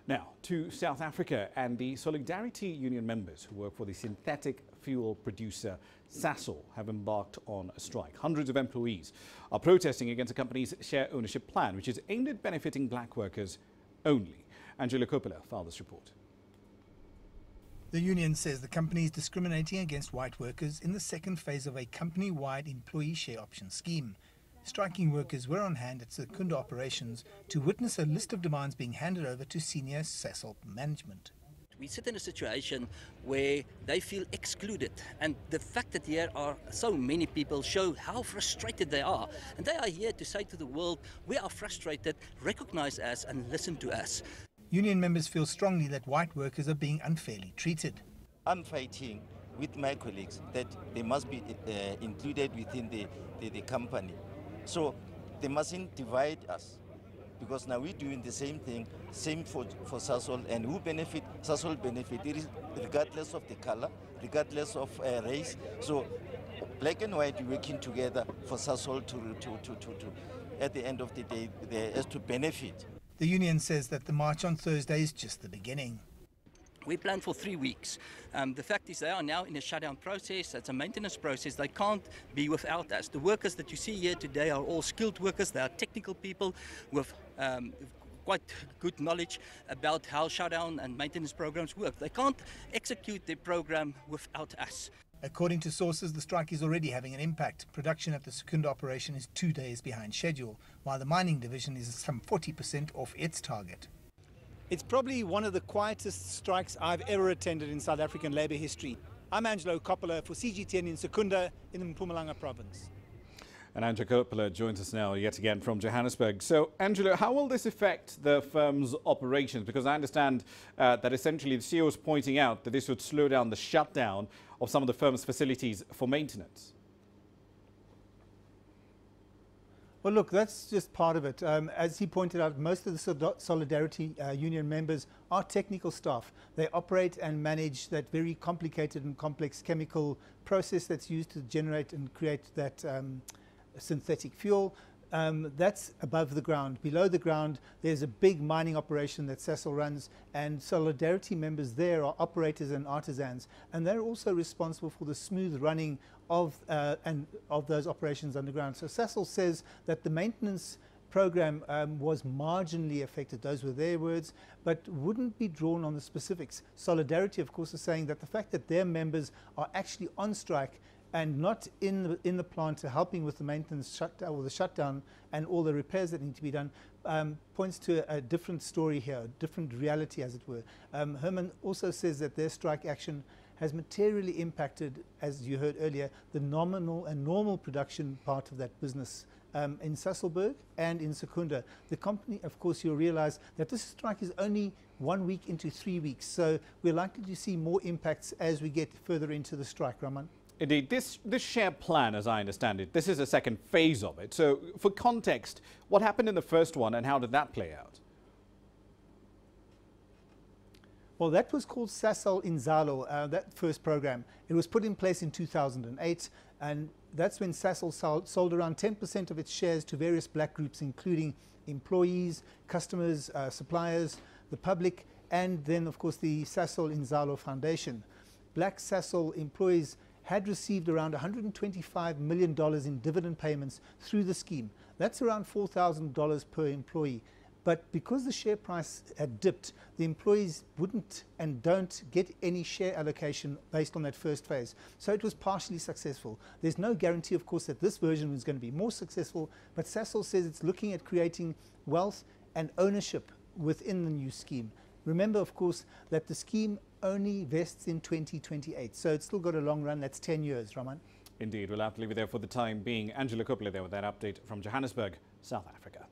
Now, to South Africa, and the Solidarity Union members who work for the synthetic fuel producer SASOL have embarked on a strike. Hundreds of employees are protesting against the company's share ownership plan, which is aimed at benefiting black workers only. Angela Coppola filed this report. The union says the company is discriminating against white workers in the second phase of a company-wide employee share option scheme. Striking workers were on hand at Secunda operations to witness a list of demands being handed over to senior SASOL management. We sit in a situation where they feel excluded, and the fact that there are so many people show how frustrated they are. And they are here to say to the world, we are frustrated, recognize us and listen to us. Union members feel strongly that white workers are being unfairly treated. I'm fighting with my colleagues that they must be included within the company. So they mustn't divide us, because now we're doing the same thing, same for SASOL, and who benefit? SASOL benefit, it is regardless of the color, regardless of race. So black and white working together for SASOL to at the end of the day, there is to benefit. The union says that the march on Thursday is just the beginning. We planned for 3 weeks. The fact is they are now in a shutdown process. It's a maintenance process. They can't be without us. The workers that you see here today are all skilled workers. They are technical people with quite good knowledge about how shutdown and maintenance programs work. They can't execute their program without us. According to sources, the strike is already having an impact. Production at the Secunda operation is 2 days behind schedule, while the mining division is some 40% off its target. It's probably one of the quietest strikes I've ever attended in South African labour history. I'm Angelo Coppola for CGTN in Secunda in the Mpumalanga province. And Angela Coppola joins us now yet again from Johannesburg. So, Angela, how will this affect the firm's operations? Because I understand that essentially the CEO is pointing out that this would slow down the shutdown of some of the firm's facilities for maintenance. Well, look, that's just part of it. As he pointed out, most of the Solidarity Union members are technical staff. They operate and manage that very complicated and complex chemical process that's used to generate and create that synthetic fuel. That's above the ground. Below the ground, there's a big mining operation that SASOL runs, and Solidarity members there are operators and artisans, and they're also responsible for the smooth running of those operations underground. So SASOL says that the maintenance program was marginally affected. Those were their words, but wouldn't be drawn on the specifics. Solidarity, of course, is saying that the fact that their members are actually on strike and not in the plant helping with the maintenance shutdown or the shutdown and all the repairs that need to be done, points to a different story here, a different reality, as it were. Herman also says that their strike action has materially impacted, as you heard earlier, the nominal and normal production part of that business in Sasolburg and in Secunda. The company, of course, you'll realize that this strike is only 1 week into 3 weeks, so we're likely to see more impacts as we get further into the strike, Raman. Indeed, this share plan, as I understand it, this is a second phase of it. So, for context, what happened in the first one and how did that play out? Well, that was called SASOL Inzalo, that first program. It was put in place in 2008, and that's when SASOL sold around 10% of its shares to various black groups, including employees, customers, suppliers, the public, and then, of course, the SASOL Inzalo Foundation. Black SASOL employees had received around $125 million in dividend payments through the scheme. That's around $4,000 per employee. But because the share price had dipped, the employees wouldn't and don't get any share allocation based on that first phase. So it was partially successful. There's no guarantee, of course, that this version was going to be more successful, but SASOL says it's looking at creating wealth and ownership within the new scheme. Remember, of course, that the scheme only vests in 2028, so it's still got a long run. That's 10 years, Raman. Indeed, we'll have to leave it there for the time being. Angela Coppola there with that update from Johannesburg, South Africa.